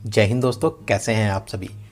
जय हिंद दोस्तों, कैसे हैं आप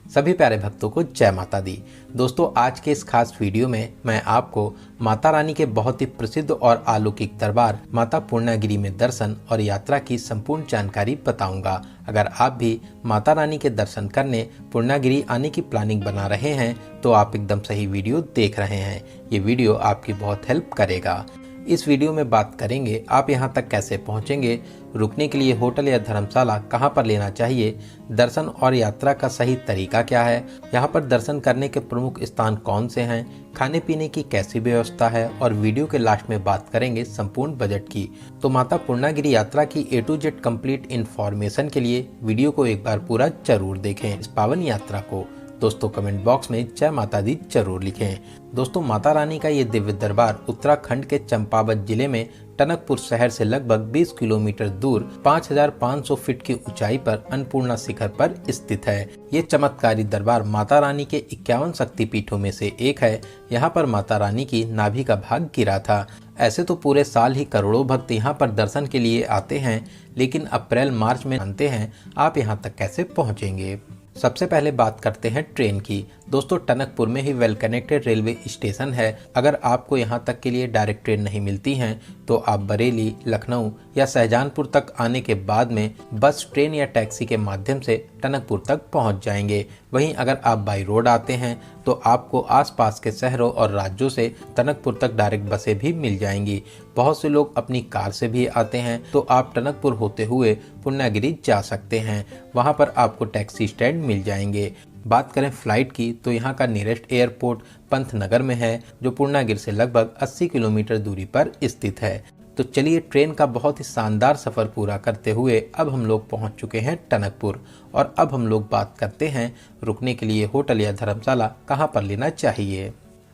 सभी प्यारे भक्तों को जय माता दी। दोस्तों, आज के इस खास वीडियो में मैं आपको माता रानी के बहुत ही प्रसिद्ध और अलौकिक दरबार माता पूर्णागिरि में दर्शन और यात्रा की संपूर्ण जानकारी बताऊंगा। अगर आप भी माता रानी के दर्शन करने पूर्णागिरि आने की प्लानिंग बना रहे हैं तो आप एकदम सही वीडियो देख रहे हैं। ये वीडियो आपकी बहुत हेल्प करेगा। इस वीडियो में बात करेंगे आप यहाँ तक कैसे पहुँचेंगे, रुकने के लिए होटल या धर्मशाला कहाँ पर लेना चाहिए, दर्शन और यात्रा का सही तरीका क्या है, यहाँ पर दर्शन करने के प्रमुख स्थान कौन से हैं, खाने पीने की कैसी व्यवस्था है और वीडियो के लास्ट में बात करेंगे संपूर्ण बजट की। तो माता पूर्णागिरि यात्रा की A to Z complete information के लिए वीडियो को एक बार पूरा जरूर देखें। इस पावन यात्रा को दोस्तों कमेंट बॉक्स में जय माता दी जरूर लिखें। दोस्तों, माता रानी का ये दिव्य दरबार उत्तराखंड के चंपावत जिले में टनकपुर शहर से लगभग 20 किलोमीटर दूर 5500 फीट की ऊंचाई पर अन्नपूर्णा शिखर पर स्थित है। ये चमत्कारी दरबार माता रानी के 51 शक्तिपीठों में से एक है। यहाँ पर माता रानी की नाभि का भाग गिरा था। ऐसे तो पूरे साल ही करोड़ों भक्त यहाँ पर दर्शन के लिए आते हैं, लेकिन अप्रैल मार्च में जानते हैं आप यहाँ तक कैसे पहुँचेंगे। सबसे पहले बात करते हैं ट्रेन की। दोस्तों, टनकपुर में ही वेल कनेक्टेड रेलवे स्टेशन है। अगर आपको यहाँ तक के लिए डायरेक्ट ट्रेन नहीं मिलती हैं तो आप बरेली, लखनऊ या शाहजहांपुर तक आने के बाद में बस, ट्रेन या टैक्सी के माध्यम से टनकपुर तक पहुँच जाएंगे। वहीं अगर आप बाई रोड आते हैं तो आपको आसपास के शहरों और राज्यों से टनकपुर तक डायरेक्ट बसें भी मिल जाएंगी। बहुत से लोग अपनी कार से भी आते हैं तो आप टनकपुर होते हुए पूर्णागिरि जा सकते हैं। वहां पर आपको टैक्सी स्टैंड मिल जाएंगे। बात करें फ्लाइट की तो यहाँ का नियरेस्ट एयरपोर्ट पंतनगर में है, जो पूर्णागिरि से लगभग 80 किलोमीटर दूरी पर स्थित है। तो चलिए, ट्रेन का बहुत ही शानदार सफ़र पूरा करते हुए अब हम लोग पहुँच चुके हैं टनकपुर। और अब हम लोग बात करते हैं रुकने के लिए होटल या धर्मशाला कहाँ पर लेना चाहिए।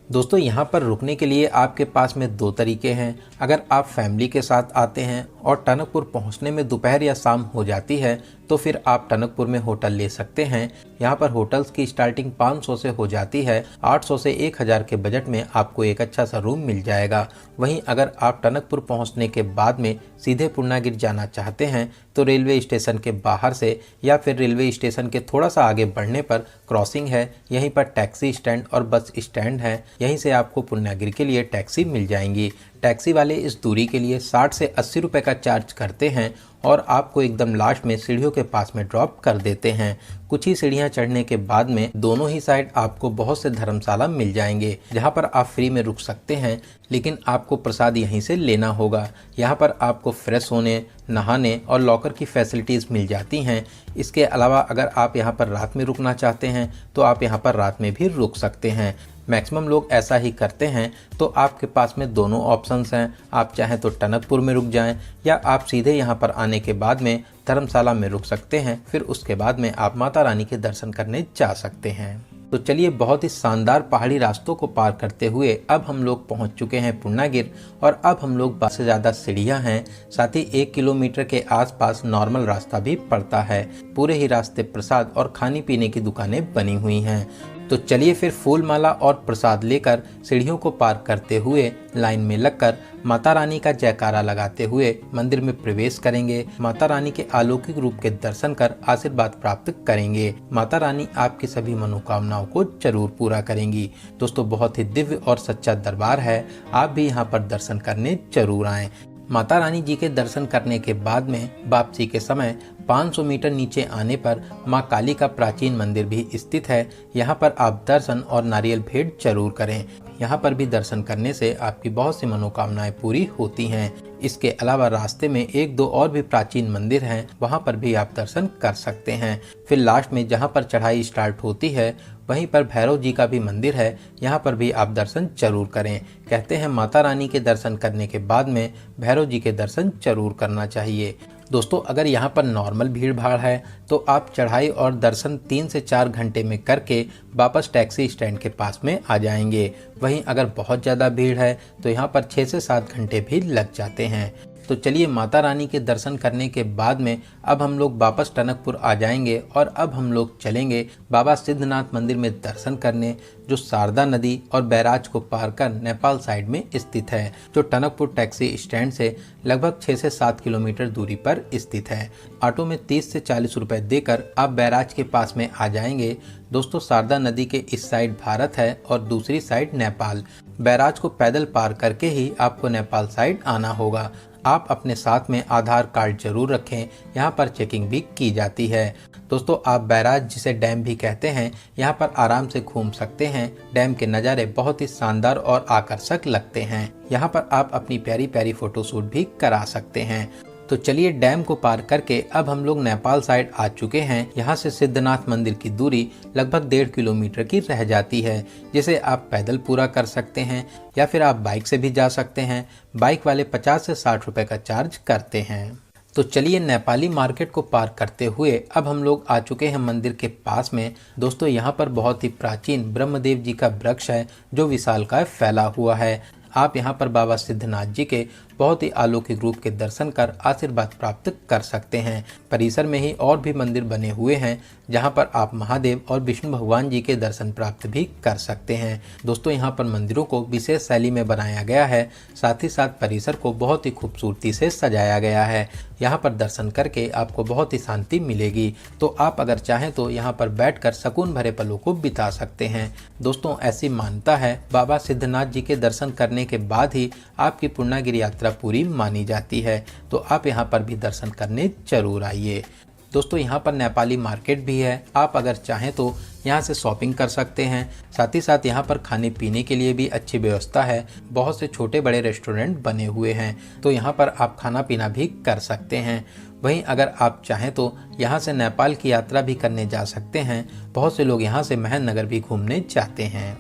दोस्तों, यहाँ पर रुकने के लिए आपके पास में दो तरीके हैं। अगर आप फैमिली के साथ आते हैं और टनकपुर पहुँचने में दोपहर या शाम हो जाती है तो फिर आप टनकपुर में होटल ले सकते हैं। यहाँ पर होटल्स की स्टार्टिंग 500 से हो जाती है। 800 से 1000 के बजट में आपको एक अच्छा सा रूम मिल जाएगा। वहीं अगर आप टनकपुर पहुँचने के बाद में सीधे पूर्णागिरि जाना चाहते हैं तो रेलवे स्टेशन के बाहर से या फिर रेलवे स्टेशन के थोड़ा सा आगे बढ़ने पर क्रॉसिंग है, यहीं पर टैक्सी स्टैंड और बस स्टैंड है। यहीं से आपको पूर्णागिरि के लिए टैक्सी मिल जाएंगी। टैक्सी वाले इस दूरी के लिए 60 से 80 रुपए का चार्ज करते हैं और आपको एकदम लास्ट में सीढ़ियों के पास में ड्रॉप कर देते हैं। कुछ ही सीढ़ियां चढ़ने के बाद में दोनों ही साइड आपको बहुत से धर्मशाला मिल जाएंगे, जहां पर आप फ्री में रुक सकते हैं, लेकिन आपको प्रसाद यहीं से लेना होगा। यहां पर आपको फ्रेश होने, नहाने और लॉकर की फैसिलिटीज़ मिल जाती हैं। इसके अलावा अगर आप यहां पर रात में रुकना चाहते हैं तो आप यहां पर रात में भी रुक सकते हैं। मैक्सिमम लोग ऐसा ही करते हैं। तो आपके पास में दोनों ऑप्शंस हैं। आप चाहें तो टनकपुर में रुक जाएं या आप सीधे यहां पर आने के बाद में धर्मशाला में रुक सकते हैं। फिर उसके बाद में आप माता रानी के दर्शन करने जा सकते हैं। तो चलिए, बहुत ही शानदार पहाड़ी रास्तों को पार करते हुए अब हम लोग पहुंच चुके हैं पूर्णागिरि। और अब हम लोग 12 से ज़्यादा सीढ़ियां हैं, साथ ही 1 किलोमीटर के आसपास नॉर्मल रास्ता भी पड़ता है। पूरे ही रास्ते प्रसाद और खाने पीने की दुकानें बनी हुई हैं। तो चलिए फिर फूल माला और प्रसाद लेकर सीढ़ियों को पार करते हुए लाइन में लगकर माता रानी का जयकारा लगाते हुए मंदिर में प्रवेश करेंगे। माता रानी के अलौकिक रूप के दर्शन कर आशीर्वाद प्राप्त करेंगे। माता रानी आपकी सभी मनोकामनाओं को जरूर पूरा करेंगी। दोस्तों, बहुत ही दिव्य और सच्चा दरबार है। आप भी यहाँ पर दर्शन करने जरूर आएं। माता रानी जी के दर्शन करने के बाद में वापसी के समय 500 मीटर नीचे आने पर मां काली का प्राचीन मंदिर भी स्थित है। यहाँ पर आप दर्शन और नारियल भेंट जरूर करें। यहाँ पर भी दर्शन करने से आपकी बहुत सी मनोकामनाएं पूरी होती हैं। इसके अलावा रास्ते में 1-2 और भी प्राचीन मंदिर हैं, वहाँ पर भी आप दर्शन कर सकते हैं। फिर लास्ट में जहाँ पर चढ़ाई स्टार्ट होती है वहीं पर भैरव जी का भी मंदिर है, यहाँ पर भी आप दर्शन जरूर करें। कहते हैं माता रानी के दर्शन करने के बाद में भैरव जी के दर्शन जरूर करना चाहिए। दोस्तों, अगर यहाँ पर नॉर्मल भीड़ भाड़ है तो आप चढ़ाई और दर्शन 3 से 4 घंटे में करके वापस टैक्सी स्टैंड के पास में आ जाएंगे। वहीं अगर बहुत ज़्यादा भीड़ है तो यहाँ पर 6 से 7 घंटे भी लग जाते हैं। तो चलिए माता रानी के दर्शन करने के बाद में अब हम लोग वापस टनकपुर आ जाएंगे और अब हम लोग चलेंगे बाबा सिद्धनाथ मंदिर में दर्शन करने, जो शारदा नदी और बैराज को पार कर नेपाल साइड में स्थित है, जो टनकपुर टैक्सी स्टैंड से लगभग 6 से 7 किलोमीटर दूरी पर स्थित है। ऑटो में 30 से 40 रुपए देकर आप बैराज के पास में आ जाएंगे। दोस्तों शारदा नदी के इस साइड भारत है और दूसरी साइड नेपाल। बैराज को पैदल पार करके ही आपको नेपाल साइड आना होगा। आप अपने साथ में आधार कार्ड जरूर रखें, यहाँ पर चेकिंग भी की जाती है। दोस्तों आप बैराज, जिसे डैम भी कहते हैं, यहाँ पर आराम से घूम सकते हैं। डैम के नज़ारे बहुत ही शानदार और आकर्षक लगते हैं। यहाँ पर आप अपनी प्यारी प्यारी फोटोशूट भी करा सकते हैं। तो चलिए डैम को पार करके अब हम लोग नेपाल साइड आ चुके हैं। यहाँ से सिद्धनाथ मंदिर की दूरी लगभग 1.5 किलोमीटर की रह जाती है, जिसे आप पैदल पूरा कर सकते हैं या फिर आप बाइक से भी जा सकते हैं। बाइक वाले 50 से 60 रुपए का चार्ज करते हैं। तो चलिए नेपाली मार्केट को पार करते हुए अब हम लोग आ चुके हैं मंदिर के पास में। दोस्तों यहाँ पर बहुत ही प्राचीन ब्रह्मदेव जी का वृक्ष है, जो विशालकाय फैला हुआ है। आप यहाँ पर बाबा सिद्धनाथ जी के बहुत ही अलौकिक रूप के दर्शन कर आशीर्वाद प्राप्त कर सकते हैं। परिसर में ही और भी मंदिर बने हुए हैं, जहाँ पर आप महादेव और विष्णु भगवान जी के दर्शन प्राप्त भी कर सकते हैं। दोस्तों यहाँ पर मंदिरों को विशेष शैली में बनाया गया है, साथ ही साथ परिसर को बहुत ही खूबसूरती से सजाया गया है। यहाँ पर दर्शन करके आपको बहुत ही शांति मिलेगी। तो आप अगर चाहें तो यहाँ पर बैठकर सुकून भरे पलों को बिता सकते हैं। दोस्तों ऐसी मान्यता है, बाबा सिद्धनाथ जी के दर्शन करने के बाद ही आपकी पूर्णागिरि यात्रा पूरी मानी जाती है। तो आप यहाँ पर भी दर्शन करने जरूर आइए। दोस्तों यहाँ पर नेपाली मार्केट भी है, आप अगर चाहें तो यहाँ से शॉपिंग कर सकते हैं। साथ ही साथ यहाँ पर खाने पीने के लिए भी अच्छी व्यवस्था है। बहुत से छोटे बड़े रेस्टोरेंट बने हुए हैं, तो यहाँ पर आप खाना पीना भी कर सकते हैं। वहीं अगर आप चाहें तो यहाँ से नेपाल की यात्रा भी करने जा सकते हैं। बहुत से लोग यहाँ से महेंद्रनगर भी घूमने जाते हैं।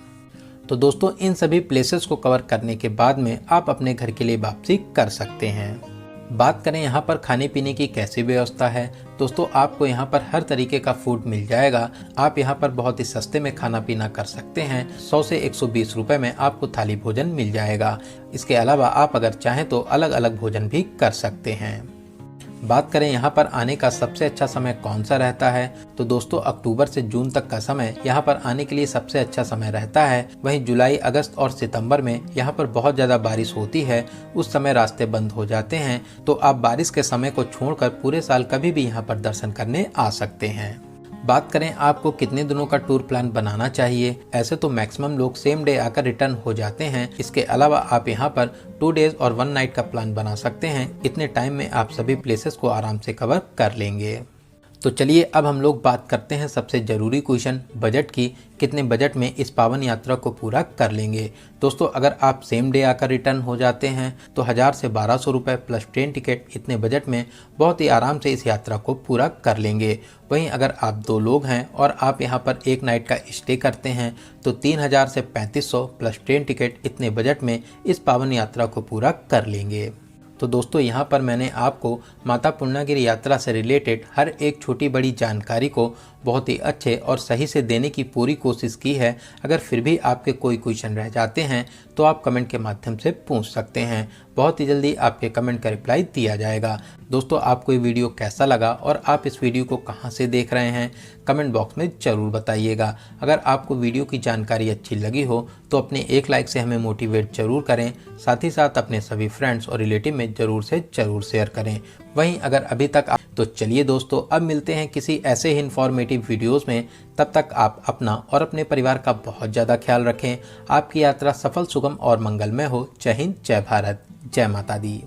तो दोस्तों इन सभी प्लेसेस को कवर करने के बाद में आप अपने घर के लिए वापसी कर सकते हैं। बात करें यहाँ पर खाने पीने की कैसी व्यवस्था है। दोस्तों आपको यहाँ पर हर तरीके का फूड मिल जाएगा। आप यहाँ पर बहुत ही सस्ते में खाना पीना कर सकते हैं। 100 से 120 रुपए में आपको थाली भोजन मिल जाएगा। इसके अलावा आप अगर चाहें तो अलग अलग भोजन भी कर सकते हैं। बात करें यहाँ पर आने का सबसे अच्छा समय कौन सा रहता है, तो दोस्तों अक्टूबर से जून तक का समय यहाँ पर आने के लिए सबसे अच्छा समय रहता है। वहीं जुलाई, अगस्त और सितंबर में यहाँ पर बहुत ज़्यादा बारिश होती है, उस समय रास्ते बंद हो जाते हैं। तो आप बारिश के समय को छोड़कर पूरे साल कभी भी यहाँ पर दर्शन करने आ सकते हैं। बात करें आपको कितने दिनों का टूर प्लान बनाना चाहिए, ऐसे तो मैक्सिमम लोग सेम डे आकर रिटर्न हो जाते हैं। इसके अलावा आप यहाँ पर 2 डेज और 1 नाइट का प्लान बना सकते हैं। इतने टाइम में आप सभी प्लेसेस को आराम से कवर कर लेंगे। तो चलिए अब हम लोग बात करते हैं सबसे ज़रूरी क्वेश्चन, बजट की। कितने बजट में इस पावन यात्रा को पूरा कर लेंगे। दोस्तों अगर आप सेम डे आकर रिटर्न हो जाते हैं तो 1000 से 1200 रुपये प्लस ट्रेन टिकट, इतने बजट में बहुत ही आराम से इस यात्रा को पूरा कर लेंगे। वहीं अगर आप 2 लोग हैं और आप यहाँ पर 1 नाइट का स्टे करते हैं तो 3000 से 3500 प्लस ट्रेन टिकट, इतने बजट में इस पावन यात्रा को पूरा कर लेंगे। तो दोस्तों यहाँ पर मैंने आपको माता पूर्णागिरि यात्रा से रिलेटेड हर एक छोटी बड़ी जानकारी को बहुत ही अच्छे और सही से देने की पूरी कोशिश की है। अगर फिर भी आपके कोई क्वेश्चन रह जाते हैं तो आप कमेंट के माध्यम से पूछ सकते हैं। बहुत ही जल्दी आपके कमेंट का रिप्लाई दिया जाएगा। दोस्तों आपको ये वीडियो कैसा लगा और आप इस वीडियो को कहां से देख रहे हैं, कमेंट बॉक्स में ज़रूर बताइएगा। अगर आपको वीडियो की जानकारी अच्छी लगी हो तो अपने एक लाइक से हमें मोटिवेट ज़रूर करें। साथ ही साथ अपने सभी फ्रेंड्स और रिलेटिव में ज़रूर से ज़रूर शेयर करें। वहीं अगर अभी तक तो चलिए दोस्तों अब मिलते हैं किसी ऐसे ही इन्फॉर्मेटिव वीडियोस में। तब तक आप अपना और अपने परिवार का बहुत ज़्यादा ख्याल रखें। आपकी यात्रा सफल, सुगम और मंगलमय हो। जय हिंद, जय भारत, जय माता दी।